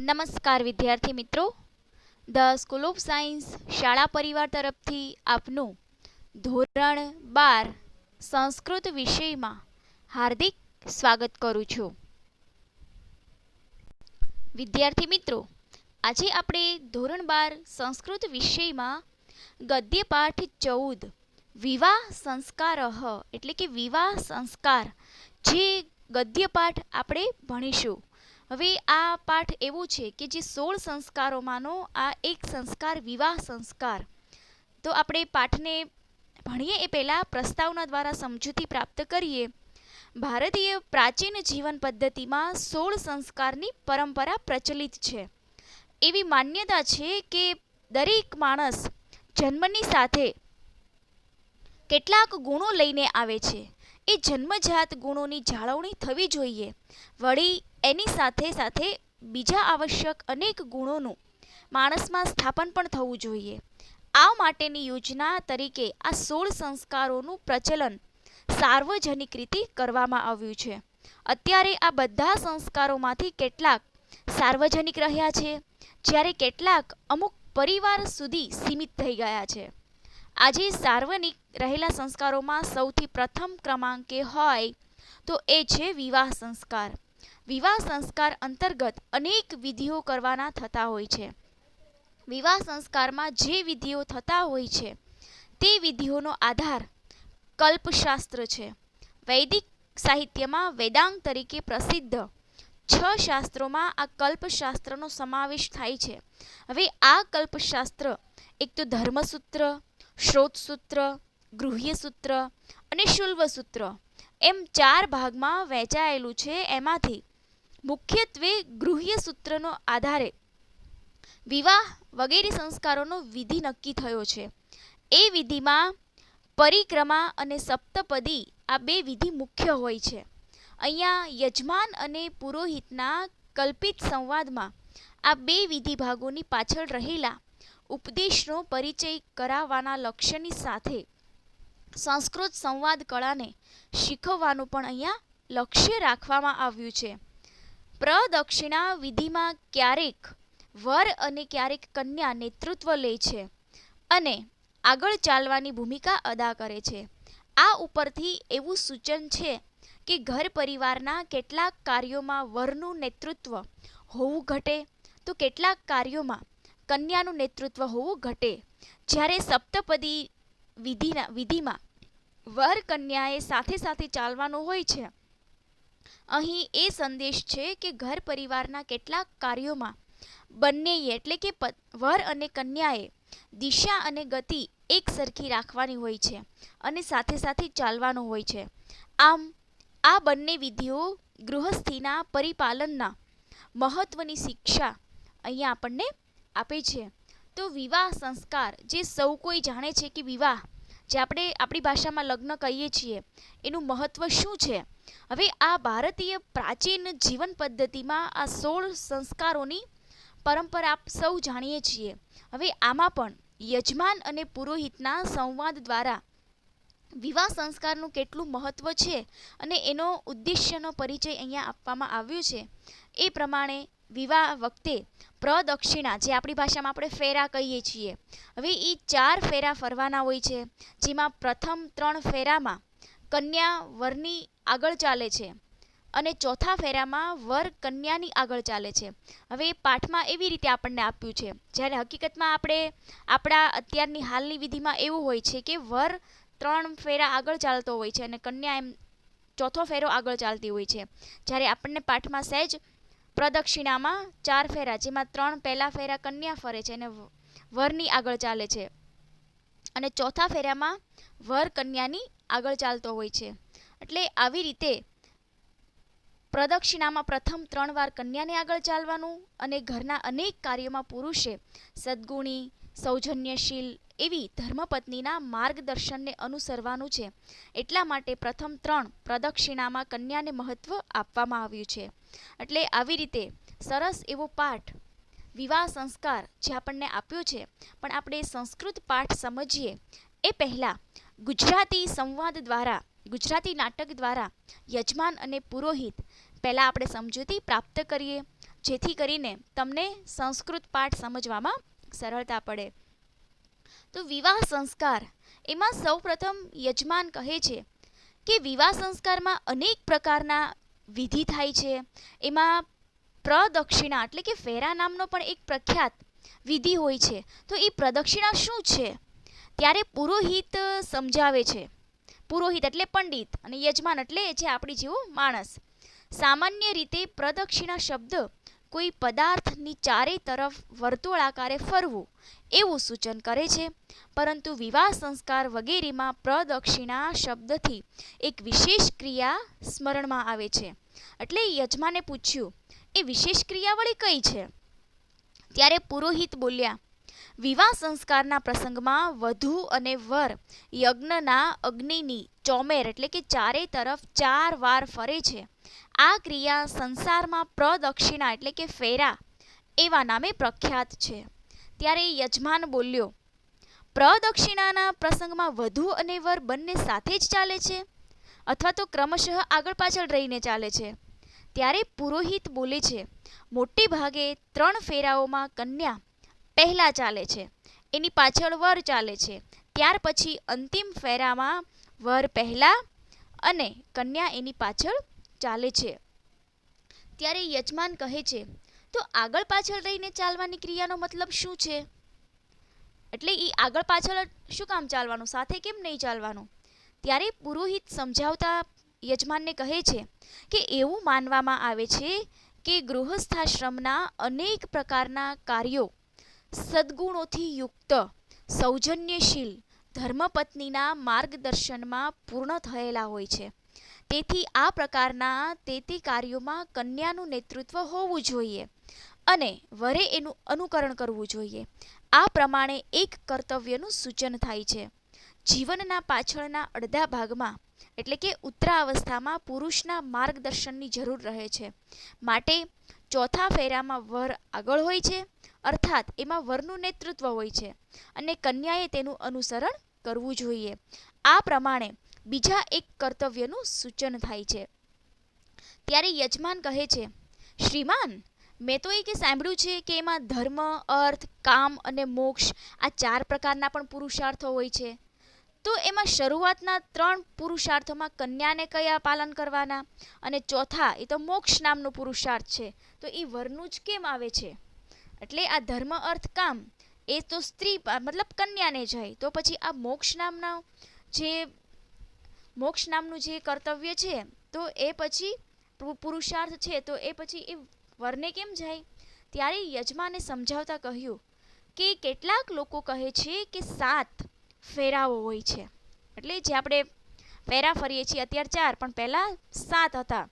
નમસ્કાર વિદ્યાર્થી મિત્રો, ધ સ્કૂલ ઓફ સાયન્સ શાળા પરિવાર તરફથી આપનું ધોરણ 12 સંસ્કૃત વિષયમાં હાર્દિક સ્વાગત કરું છું. વિદ્યાર્થી મિત્રો, આજે આપણે ધોરણ 12 સંસ્કૃત વિષયમાં ગદ્ય પાઠ 14 વિવાહ સંસ્કારઃ એટલે કે વિવાહ સંસ્કાર જે ગદ્ય પાઠ આપણે ભણીશું. હવે આ પાઠ એવો છે કે જે 16 સંસ્કારોમાંનો આ એક સંસ્કાર વિવાહ સંસ્કાર. તો આપણે પાઠને ભણીએ એ પહેલાં પ્રસ્તાવના દ્વારા સમજૂતી પ્રાપ્ત કરીએ. ભારતીય પ્રાચીન જીવન પદ્ધતિમાં 16 સંસ્કારની પરંપરા પ્રચલિત છે. એવી માન્યતા છે કે દરેક માણસ જન્મની સાથે કેટલાક ગુણો લઈને આવે છે. એ જન્મજાત ગુણોની જાળવણી થવી જોઈએ. વળી એની સાથે સાથે બીજા આવશ્યક અનેક ગુણોનું માણસમાં સ્થાપન પણ થવું જોઈએ. આ માટેની યોજના તરીકે આ 16 સંસ્કારોનું પ્રચલન સાર્વજનિક રીતે કરવામાં આવ્યું છે. અત્યારે આ બધા સંસ્કારોમાંથી કેટલાક સાર્વજનિક રહ્યા છે, જ્યારે કેટલાક અમુક પરિવાર સુધી સીમિત થઈ ગયા છે. આજે સાર્વજનિક રહેલા સંસ્કારોમાં સૌથી પ્રથમ ક્રમાંકે હોય તો એ છે વિવાહ સંસ્કાર. વિવાહ સંસ્કાર અંતર્ગત અનેક વિધિઓ કરવાના થતા હોય છે. વિવાહ સંસ્કારમાં જે વિધિઓ થતા હોય છે તે વિધિઓનો આધાર કલ્પશાસ્ત્ર છે. વૈદિક સાહિત્યમાં વેદાંગ તરીકે પ્રસિદ્ધ 6 શાસ્ત્રોમાં આ કલ્પશાસ્ત્રનો સમાવેશ થાય છે. હવે આ કલ્પશાસ્ત્ર એક તો ધર્મસૂત્ર, શ્રોતસૂત્ર, ગૃહ્યસૂત્ર અને શુલ્બસૂત્ર એમ 4 ભાગમાં વહેંચાયેલું છે. એમાંથી મુખ્યત્વે ગૃહ્યસૂત્રનો આધારે વિવાહ વગેરે સંસ્કારોનો વિધિ નક્કી થયો છે. એ વિધિમાં પરિક્રમા અને સપ્તપદી આ 2 વિધિ મુખ્ય હોય છે. અહીંયા યજમાન અને પુરોહિતના કલ્પિત સંવાદમાં આ 2 વિધિ ભાગોની પાછળ રહેલા ઉપદેશનો પરિચય કરાવવાના લક્ષ્યની સાથે સંસ્કૃત સંવાદ કળાને શીખવવાનું પણ અહીંયા લક્ષ્ય રાખવામાં આવ્યું છે. પ્રદક્ષિણા વિધિમાં ક્યારેક વર અને ક્યારેક કન્યા નેતૃત્વ લે છે અને આગળ ચાલવાની ભૂમિકા અદા કરે છે. આ ઉપરથી એવું સૂચન છે કે ઘર પરિવારના કેટલાક કાર્યોમાં વરનું નેતૃત્વ હોવું ઘટે તો કેટલાક કાર્યોમાં કન્યાનું નેતૃત્વ હોવું ઘટે. જ્યારે સપ્તપદી વિધિમાં વર કન્યાએ સાથે સાથે ચાલવાનું હોય છે, અહીં એ સંદેશ છે કે ઘર પરિવારના કેટલાક કાર્યોમાં બંનેએ એટલે કે વર અને કન્યાએ દિશા અને ગતિ એક સરખી રાખવાની હોય છે અને સાથે સાથે ચાલવાનું હોય છે. આમ આ બંને વિધિઓ ગૃહસ્થીના પરિપાલનના મહત્વની શિક્ષા અહીંયા આપણને આપે છે. તો વિવાહ સંસ્કાર જે સૌ કોઈ જાણે છે કે વિવાહ જે આપણે આપણી ભાષામાં લગ્ન કહીએ છીએ એનું મહત્વ શું છે. હવે આ ભારતીય પ્રાચીન જીવન પદ્ધતિમાં આ 16 સંસ્કારોની પરંપરા આપ સૌ જાણીએ છીએ. હવે આમાં પણ યજમાન અને પુરોહિતના સંવાદ દ્વારા વિવાહ સંસ્કારનું કેટલું મહત્વ છે અને એનો ઉદ્દેશ્યનો પરિચય અહીંયા આપવામાં આવ્યો છે. એ પ્રમાણે વિવાહ વખતે પ્રદક્ષિણા જે આપણી ભાષામાં આપણે ફેરા કહીએ છીએ, હવે એ 4 ફેરા ફરવાના હોય છે. જેમાં પ્રથમ 3 ફેરામાં કન્યા વરની આગળ ચાલે છે અને ચોથા ફેરામાં વર કન્યાની આગળ ચાલે છે. હવે પાઠમાં એવી રીતે આપણને આપ્યું છે, જ્યારે હકીકતમાં આપણે આપણા અત્યારની હાલની વિધિમાં એવું હોય છે કે વર 3 ફેરા આગળ ચાલતો હોય છે અને કન્યા એમ ચોથો ફેરો આગળ ચાલતી હોય છે. જ્યારે આપણને પાઠમાં સહેજ પ્રદક્ષિણામાં 4 ફેરા, જેમાં 3 પહેલા ફેરા કન્યા ફરે છે અને વરની આગળ ચાલે છે અને ચોથા ફેરામાં વર કન્યાની આગળ ચાલતો હોય છે. એટલે આવી રીતે પ્રદક્ષિણામાં પ્રથમ 3 વાર કન્યાને આગળ ચાલવાનું અને ઘરના અનેક કાર્યોમાં પુરુષે સદ્ગુણી, સૌજન્યશીલ એવી ધર્મપત્નીના માર્ગદર્શનને અનુસરવાનું છે. એટલા માટે પ્રથમ 3 પ્રદક્ષિણામાં કન્યાને મહત્વ આપવામાં આવ્યું છે. એટલે આવી રીતે સરસ એવો પાઠ વિવાહ સંસ્કાર જે આપણને આપ્યો છે. પણ આપણે સંસ્કૃત પાઠ સમજીએ એ પહેલાં ગુજરાતી સંવાદ દ્વારા, ગુજરાતી નાટક દ્વારા યજમાન અને પુરોહિત પહેલાં આપણે સમજૂતી પ્રાપ્ત કરીએ. જેથી કરીને તમને સંસ્કૃત પાઠ સમજવામાં સરળતા પડે. તો વિવાહ સંસ્કાર એમાં સૌપ્રથમ યજમાન કહે છે કે વિવાહ સંસ્કારમાં અનેક પ્રકારના વિધિ થાય છે. એમાં પ્રદક્ષિણા એટલે કે ફેરા નામનો પણ એક પ્રખ્યાત વિધિ હોય છે. તો એ પ્રદક્ષિણા શું છે? ત્યારે પુરોહિત સમજાવે છે. પુરોહિત એટલે પંડિત અને યજમાન એટલે જે આપણી જેવો માણસ. સામાન્ય રીતે પ્રદક્ષિણા શબ્દ કોઈ પદાર્થની ચારે તરફ વર્તુળાકારે ફરવું એવું સૂચન કરે છે. પરંતુ વિવાહ સંસ્કાર વગેરેમાં પ્રદક્ષિણા શબ્દથી એક વિશેષ ક્રિયા સ્મરણમાં આવે છે. એટલે યજમાને પૂછ્યું, એ વિશેષ ક્રિયા વળી કઈ છે? ત્યારે પુરોહિત બોલ્યા, વિવાહ સંસ્કારના પ્રસંગમાં વધુ અને વર યજ્ઞના અગ્નિની ચોમેર એટલે કે ચારે તરફ 4 વાર ફરે છે. આ ક્રિયા સંસારમાં પ્રદક્ષિણા એટલે કે ફેરા એવા નામે પ્રખ્યાત છે. ત્યારે યજમાન બોલ્યો, પ્રદક્ષિણાના પ્રસંગમાં વધુ અને વર બંને સાથે જ ચાલે છે અથવા તો ક્રમશઃ આગળ પાછળ રહીને ચાલે છે? ત્યારે પુરોહિત બોલે છે, મોટે ભાગે 3 ફેરાઓમાં કન્યા પહેલા ચાલે છે, એની પાછળ વર ચાલે છે, ત્યાર પછી અંતિમ ફેરામાં વર પહેલા અને કન્યા એની પાછળ ચાલે છે. ત્યારે યજમાન કહે છે, તો આગળ પાછળ રહીને ચાલવાની ક્રિયાનો મતલબ શું છે? એટલે એ આગળ પાછળ શું કામ ચાલવાનું, સાથે કેમ નહીં ચાલવાનું? ત્યારે પુરોહિત સમજાવતા યજમાનને કહે છે કે એવું માનવામાં આવે છે કે ગૃહસ્થાશ્રમના અનેક પ્રકારના કાર્યો સદ્ગુણોથી યુક્ત સૌજન્યશીલ ધર્મપત્નીના માર્ગદર્શનમાં પૂર્ણ થયેલા હોય છે. તેથી આ પ્રકારના તે કાર્યોમાં કન્યાનું નેતૃત્વ હોવું જોઈએ અને વરે એનું અનુકરણ કરવું જોઈએ. આ પ્રમાણે એક કર્તવ્યનું સૂચન થાય છે. જીવનના પાછળના અડધા ભાગમાં એટલે કે ઉત્તરાવસ્થામાં પુરુષના માર્ગદર્શનની જરૂર રહે છે. માટે ચોથા ફેરામાં વર આગળ હોય છે, અર્થાત એમાં વરનું નેતૃત્વ હોય છે અને કન્યાએ તેનું અનુસરણ કરવું જોઈએ. આ પ્રમાણે બીજા એક કર્તવ્યનું સૂચન થાય છે. ત્યારે યજમાન કહે છે, શ્રીમાન, મેં તો એ કે સાંભળ્યું છે કે એમાં ધર્મ, અર્થ, કામ અને મોક્ષ આ 4 પ્રકારના પણ પુરુષાર્થો હોય છે. તો એમાં શરૂઆતના 3 પુરુષાર્થોમાં કન્યાને કયા પાલન કરવાના અને ચોથા એ તો મોક્ષ નામનું પુરુષાર્થ છે, તો એ વરનું જ કેમ આવે છે? એટલે આ ધર્મ, અર્થ, કામ એ તો સ્ત્રી મતલબ કન્યાને જાય, તો પછી આ મોક્ષ નામનું જે કર્તવ્ય છે તો એ પછી પુરુષાર્થ છે તો એ પછી એ વરને કેમ જાય? ત્યારે યજમાને સમજાવતા કહ્યું કે કેટલાક લોકો કહે છે કે 7 ફેરાઓ હોય છે. એટલે જે આપણે ફેરા ફરીએ છીએ અત્યારે 4 પણ પહેલા 7 હતા.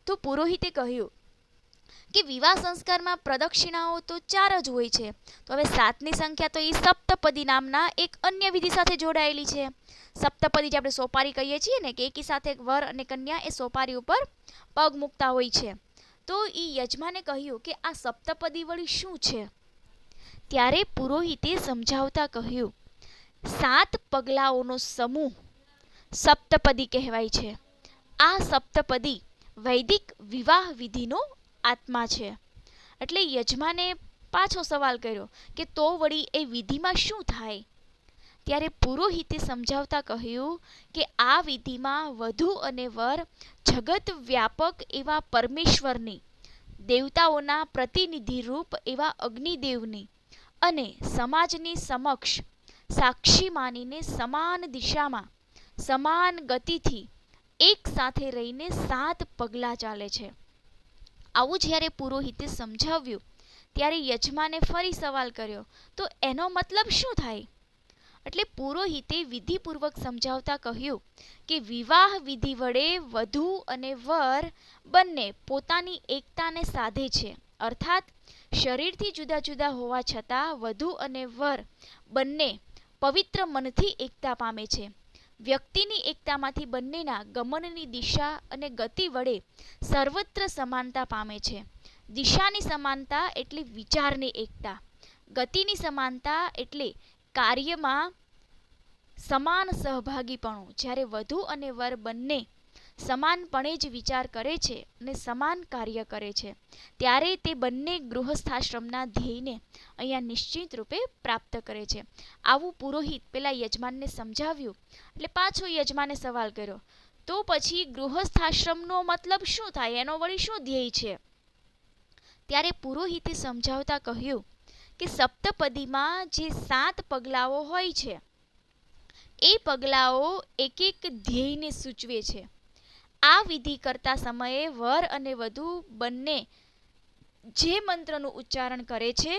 તો પુરોહિતે કહ્યું કે વિવાહ સંસ્કારમાં પ્રદક્ષિણાઓ તો 4 જ હોય છે. તો હવે 7ની સંખ્યા તો એ સપ્તપદી નામના એક અન્ય વિધિ સાથે જોડાયેલી છે. સપ્તપદી જે આપણે સોપારી કહીએ છીએ ને, કે એકી સાથે વર અને કન્યા એ સોપારી ઉપર પગ મૂકતા હોય છે. તો એ યજમાને કહ્યું કે આ સપ્તપદી વળી શું છે? ત્યારે પુરોહિતે સમજાવતા કહ્યું, 7 પગલાઓનો સમૂહ સપ્તપદી કહેવાય છે. આ સપ્તપદી વૈદિક વિવાહ વિધિનો આત્મા છે. એટલે યજમાને પાછો સવાલ કર્યો કે તો વળી એ વિધિમાં શું થાય? ત્યારે પુરોહિતે સમજાવતા કહ્યું કે આ વિધિમાં વધુ અને વર જગત વ્યાપક એવા પરમેશ્વરની, દેવતાઓના પ્રતિનિધિરૂપ એવા અગ્નિદેવની અને સમાજની સમક્ષ સાક્ષી માનીને સમાન દિશામાં સમાન ગતિથી એક સાથે રહીને 7 પગલાં ચાલે છે. આવું જ્યારે પુરોહિતે સમજાવ્યું ત્યારે યજમાને ફરી સવાલ કર્યો, તો એનો મતલબ શું થાય? એટલે પુરોહિતે વિધિપૂર્વક સમજાવતા કહ્યું કે વિવાહ વિધિ વડે વધુ અને વર બંને પોતાની એકતાને સાધે છે. અર્થાત શરીરથી જુદા જુદા હોવા છતાં વધુ અને વર બંને પવિત્ર મનથી એકતા પામે છે. વ્યક્તિની એકતામાંથી બંનેના ગમનની દિશા અને ગતિ વડે સર્વત્ર સમાનતા પામે છે. દિશાની સમાનતા એટલે વિચારની એકતા, ગતિની સમાનતા એટલે કાર્યમાં સમાન સહભાગીપણું. જ્યારે વધુ અને વર બંને સમાનપણે જ વિચાર કરે છે અને સમાન કાર્ય કરે છે, ત્યારે તે બંને ગૃહસ્થાશ્રમના ધ્યેયને અહીંયા નિશ્ચિત રૂપે પ્રાપ્ત કરે છે. આવું પુરોહિત પેલા યજમાનને સમજાવ્યું એટલે પાછો યજમાને સવાલ કર્યો, તો પછી ગૃહસ્થાશ્રમનો મતલબ શું થાય, એનો વળી શું ધ્યેય છે? ત્યારે પુરોહિતે સમજાવતા કહ્યું કે સપ્તપદીમાં જે 7 પગલાઓ હોય છે એ પગલાઓ એક એક ધ્યેયને સૂચવે છે. આ વિધિ કરતા સમયે વર અને વધુ બંને જે મંત્રનું ઉચ્ચારણ કરે છે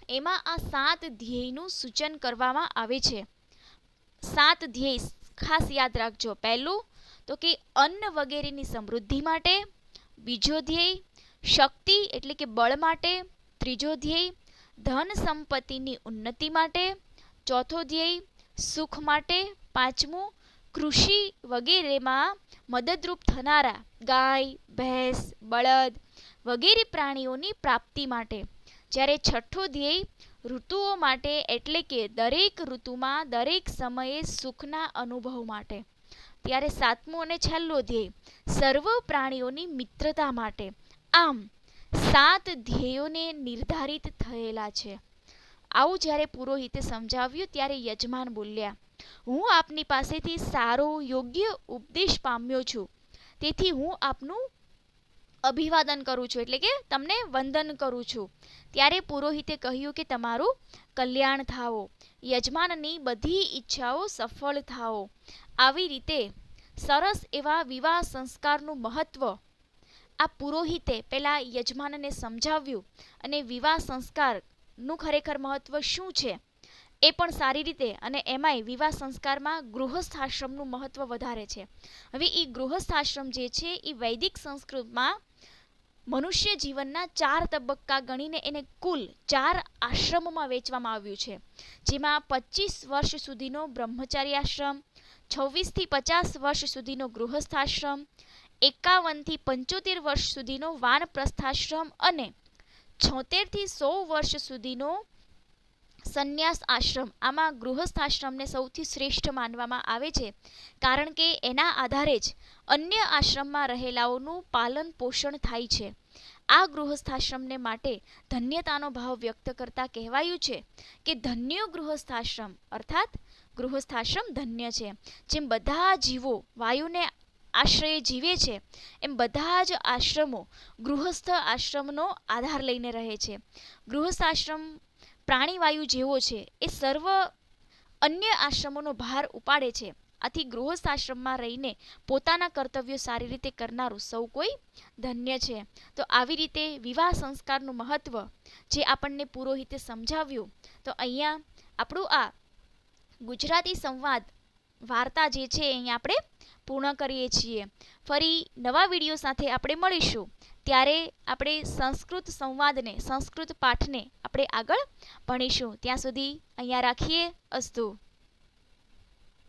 એમાં આ 7 ધ્યેયનું સૂચન કરવામાં આવે છે. 7 ધ્યેય ખાસ યાદ રાખજો. પહેલું તો કે અન્ન વગેરેની સમૃદ્ધિ માટે. બીજો ધ્યેય શક્તિ એટલે કે બળ માટે. ત્રીજો ધ્યેય ધન સંપત્તિની ઉન્નતિ માટે. ચોથો ધ્યેય સુખ માટે. પાંચમું કૃષિ વગેરેમાં મદદરૂપ થનારા ગાય, ભેંસ, બળદ વગેરે પ્રાણીઓની પ્રાપ્તિ માટે. જ્યારે છઠ્ઠો ધ્યેય ઋતુઓ માટે એટલે કે દરેક ઋતુમાં દરેક સમયે સુખના અનુભવ માટે. ત્યારે સાતમું અને છેલ્લો ધ્યેય સર્વ પ્રાણીઓની મિત્રતા માટે. આમ 7 ધ્યેયોને નિર્ધારિત થયેલા છે. આવું જ્યારે પુરોહિતે સમજાવ્યું ત્યારે યજમાન બોલ્યા, હું આપની પાસેથી સારો યોગ્ય ઉપદેશ પામ્યો છું, તેથી હું આપનું અભિવાદન કરું છું એટલે કે તમને વંદન કરું છું. ત્યારે પુરોહિતે કહ્યું કે તમારું કલ્યાણ થાઓ, યજમાનની બધી ઈચ્છાઓ સફળ થાઓ. આવી રીતે સરસ એવા વિવાહ સંસ્કારનું મહત્વ આ પુરોહિતે પેલા યજમાનને સમજાવ્યું અને વિવાહ સંસ્કારનું ખરેખર મહત્વ શું છે એ પણ સારી રીતે, અને એમાંય વિવાહ સંસ્કારમાં ગૃહસ્થાશ્રમનું મહત્વ વધારે છે. હવે એ ગૃહસ્થાશ્રમ જે છે એ વૈદિક સંસ્કૃતમાં મનુષ્ય જીવનના 4 તબક્કા ગણીને એને કુલ 4 આશ્રમોમાં વહેંચવામાં આવ્યું છે. જેમાં 25 વર્ષ સુધીનો બ્રહ્મચારી આશ્રમ, 26 થી 50 વર્ષ સુધીનો ગૃહસ્થાશ્રમ, 51 થી 75 વર્ષ સુધીનો વાનપ્રસ્થાશ્રમ અને 76 થી 100 વર્ષ સુધીનો સંન્યાસ આશ્રમ. આમાં ગૃહસ્થાશ્રમને સૌથી શ્રેષ્ઠ માનવામાં આવે છે, કારણ કે એના આધારે જ અન્ય આશ્રમમાં રહેલાઓનું પાલન પોષણ થાય છે. આ ગૃહસ્થાશ્રમને માટે ધન્યતાનો ભાવ વ્યક્ત કરતા કહેવાયું છે કે ધન્ય ગૃહસ્થાશ્રમ, અર્થાત ગૃહસ્થાશ્રમ ધન્ય છે. જેમ બધા જીવો વાયુને આશ્રયે જીવે છે એમ બધા જ આશ્રમો ગૃહસ્થ આશ્રમનો આધાર લઈને રહે છે. ગૃહસ્થાશ્રમ પ્રાણીવાયુ જેવો છે, એ સર્વ અન્ય આશ્રમોનો ભાર ઉપાડે છે. આથી ગૃહસ્થાશ્રમમાં રહીને પોતાના કર્તવ્યો સારી રીતે કરનારું સૌ કોઈ ધન્ય છે. તો આવી રીતે વિવાહ સંસ્કારનું મહત્વ જે આપણને પુરોહિતે સમજાવ્યું, તો અહીંયા આપણું આ ગુજરાતી સંવાદ વાર્તા જે છે અહીંયા આપણે પૂર્ણ કરીએ છીએ. ફરી નવા વિડીયો સાથે આપણે મળીશું, ત્યારે આપણે સંસ્કૃત સંવાદને, સંસ્કૃત પાઠને આપણે આગળ ભણીશું. ત્યાં સુધી અહીંયા રાખીએ. અસ્તુ.